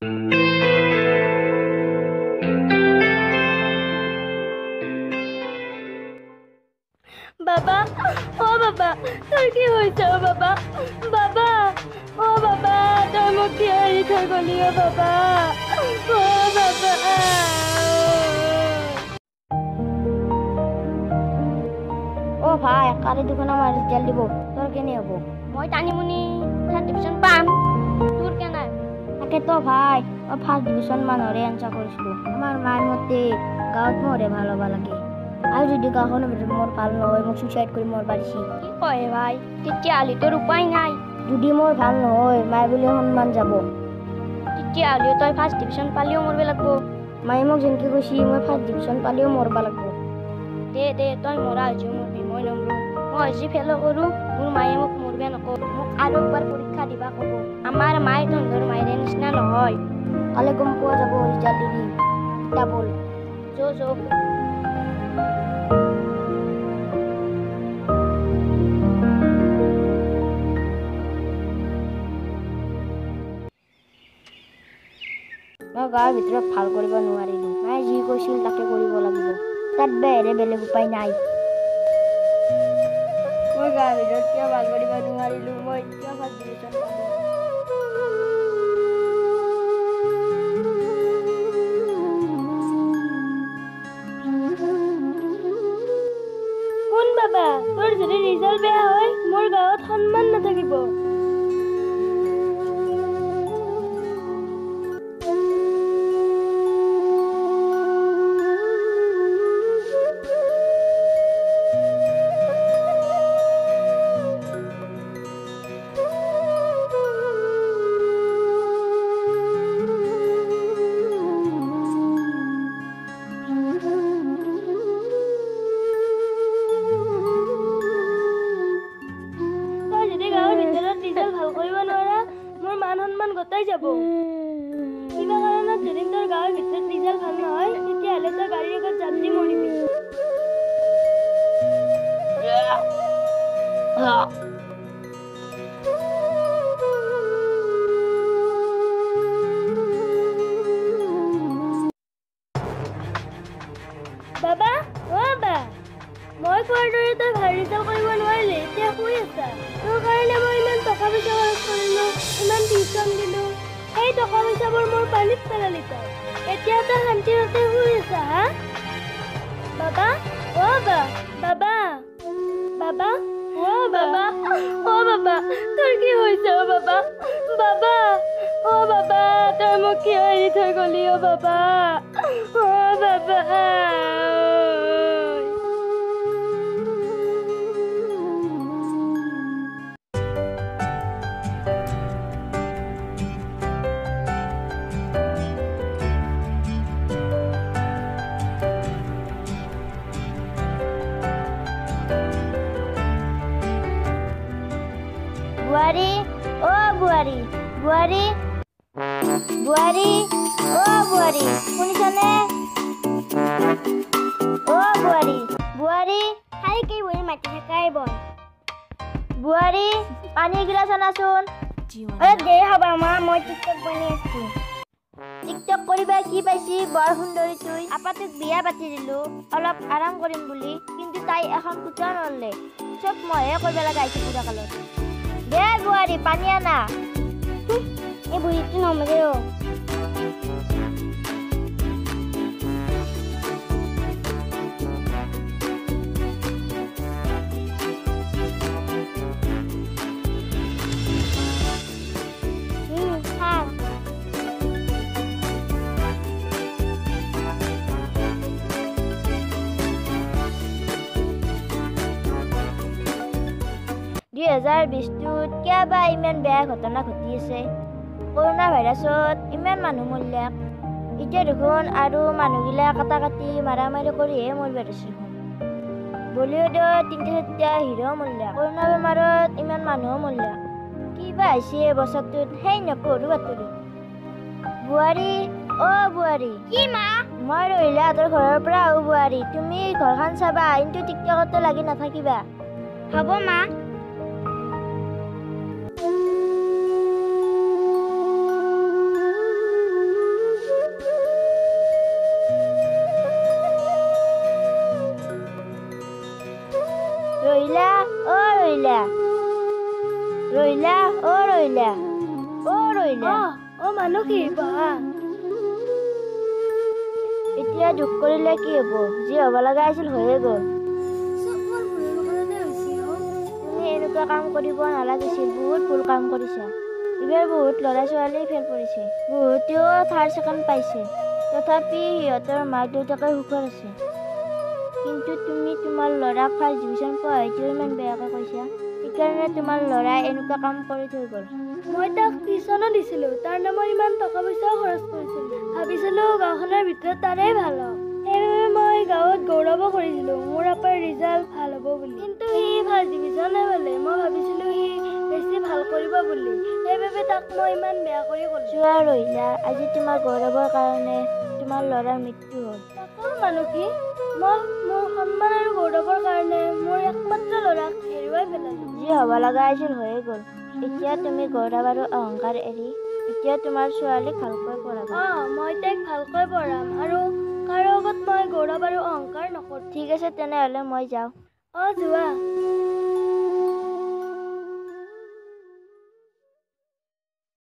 বাবা, অ' বাবা, তোৰ কি হৈছে অ' বাবা? বাবা, অ' বাবা, তই মোক কিয় এৰি থৈ গলি অ' বাবা? অ' বাবা। অ' ভাই, কালি দুখন আমাৰ ৰিজাল্ট দিব, তোৰ কেনে হ'ব? মই টানিমুনি থাৰ্ড ডিভিজন পাম। তোৰ কেনে? তাকেতো ভাই, মই ফাৰ্ষ্ট ডিভিজন মানৰে এনচাৰ কৰিছিলোঁ। আমাৰ মাৰ মতে গাঁৱত মোৰে ভাল হ'ব লাগে। আৰু যদি গাঁওখনৰ ভিতৰত মোৰ ভাল নহয়, মোক ছুইচাইড কৰি মৰবা দিছি। কি কয় ভাই? তেতিয়াহ'লে তোৰ উপায় নাই। যদি মোৰ ভাল নহয়, মায়ে বুলি সন্মান যাব। তেতিয়াহ'লে তই ফাৰ্ষ্ট ডিভিজন পালিও মৰিব লাগিব। মায়ে মোক যেনেকৈ কৈছি, মই ফাৰ্ষ্ট ডিভিজন পালিও মৰবা লাগিব। দে তই মৰা হৈছোঁ মৰবি, মই নমৰো। মই আজি ফেল কৰোঁ, মোৰ মায়ে মোক মৰবে নকয়। মোক আৰু একবাৰ পৰীক্ষা দিবা ক'ব। আমাৰ মায়ে তহঁতৰ মায়েৰে নিচিনা নহয়। কালি গম পোৱা যাব ৰিজাল্ট দিলি। ইতা বল। যো। মই গাঁৱৰ ভিতৰত ভাল কৰিব নোৱাৰিলোঁ। মায়ে যি কৈছিল তাকে কৰিব লাগিব। তাত বাহিৰে বেলেগ উপায় নাই। মই গাঁৱৰ ভিতৰত কিয় ভাল কৰিব নোৱাৰিলোঁ? মই কিয় ফাৰ্ষ্ট ডিভিজন পালোঁ? শুন বাবা, তোৰ যদি ৰিজাল্ট বেয়া হয়, মোৰ গাঁৱত সন্মান নাথাকিব। গোটাই যাব। কিবা কাৰণত যদি তোৰ গাঁৱৰ ভিতৰত ৰিজাল্ট ভাল নহয়, তেতিয়াহ'লে তই গাড়ীৰ আগত জাপ দি মৰিবি। বাবা, অ' বা, মই কোৱাৰ দৰে তই ভাল ৰিজাল্ট কৰিব নোৱাৰিলি, এতিয়া শুই আছা। তোৰ কাৰণে মই ইমান টকা পইচা খৰচ কৰিলো, ইমান টিউচন দিলো, সেই টকা পইচাবোৰ মোৰ পানীত পেলালি তই। এতিয়া তই শান্তিমতে শুই আছা, হা? বাবা, অ' বা, বাবা, বাবা, অ' বাবা, অ' বাবা, তোৰ কি হৈছে অ' বাবা? বাবা, অ' বাবা, তই মোক কিয় এৰি থৈ গলি অ' বাবা? অ' বাবা। বুৱাৰী, অ' বুৱাৰী, বুৱাৰী, বুৱাৰী, অ' বুৱাৰী, শুনিছানে? অ' বুৱাৰী, বুৱাৰী, খালি কি বুঢ়ী মাতি থাকাই বল। বুৱাৰী, পানী এগিলাচ আনাচোন। দে হবা মা, মই টিকটক বনাই আছো। টিকটক কৰিবা কি পাইছি বৰ সুন্দৰী তুই। আপাটোক বিয়া পাতি দিলো অলপ আৰাম কৰিম বুলি, কিন্তু তাই এখন কুটা নললে। চব মইহে কৰিব লগা হৈছে পুৰা কালত। দে বুৱাৰী, পানী আনা। এই বুঢ়ীটো নমৰে অ'। খাম। 2020ত কিয় বা ইমান বেয়া ঘটনা ঘটি আছে। কৰোণা ভাইৰাছত ইমান মানুহ মৰিলাক। এতিয়া দেখোন আৰু মানুহগিলাক কাটি মাৰামাৰি কৰিহে মৰিব ধৰিছে। বলিউডত 3-4টা হিৰো মৰিলাক। কৰোণা বেমাৰত ইমান মানুহো মৰিলাক। কিবা হৈছে এই বছৰটোত সেই নপঢ়ো বাতৰি। বুৱাৰী, অ' বুৱাৰী। কি মা? মই ৰহিলাহঁতৰ ঘৰৰ পৰা আহো বুৱাৰী। তুমি ঘৰখন চাবা, কিন্তু টিকটকতো লাগি নাথাকিবা। হ'ব মা। ৰহিলা ৰহিলা ৰহিলা মানসী বহা এতিয়া দুখ কৰিলে কি হ'ব যি হ'ব লগা আছিল হৈয়ে গ'ল তুমি এনেকুৱা কাম কৰিব নালাগিছিল বহুত ভুল কাম কৰিছা এইবাৰ বহুত ল'ৰা ছোৱালী ফেল পৰিছে বহুতেও থাৰ্ড ছেকেণ্ড পাইছে তথাপি সিহঁতৰ মাক দেউতাকে সুখত আছে কিন্তু তুমি তোমাৰ ল'ৰাক ফাৰ্ষ্ট ডিভিজন পোৱা হয়তো ইমান বেয়াকৈ কৈছা সেইকাৰণে তোমাৰ ল'ৰাই এনেকুৱা কাম কৰি থৈ গ'ল মই তাক টিউচনো দিছিলো তাৰ নামত ইমান টকা পইচাও খৰচ কৰিছিলো ভাবিছিলো গাঁওখনৰ ভিতৰত তাৰেই ভাল হওক সেইবাবে মই গাঁৱত গৌৰৱো কৰিছিলো মোৰ আপাৰ ৰিজাল্ট ভাল হ'ব বুলি কিন্তু সি ফাৰ্ষ্ট ডিভিজনে পালে মই ভাবিছিলো সি বেছি ভাল কৰিব বুলি সেইবাবে তাক মই ইমান বেয়া কৰি ক'লো চোৱা ৰহিলা আজি তোমাৰ গৌৰৱৰ কাৰণে তোমাৰ ল'ৰাৰ মৃত্যু হ'ল তাকো মানসী মই মোৰ সন্মান আৰু গৌৰৱৰ কাৰণে মোৰ একমাত্ৰ ল'ৰাক হেৰুৱাই পেলালো যি হ'ব লগা আছিল হৈয়ে গ'ল এতিয়া তুমি গৌৰৱ আৰু অহংকাৰ এৰি এতিয়া তোমাৰ ছোৱালীক ভালকৈ পঢ়াবা মই তাইক ভালকৈ পঢ়াম আৰু কাৰো আগত মই গৌৰৱ আৰু অহংকাৰ নকৰোঁ ঠিক আছে তেনেহ'লে মই যাওঁ যোৱা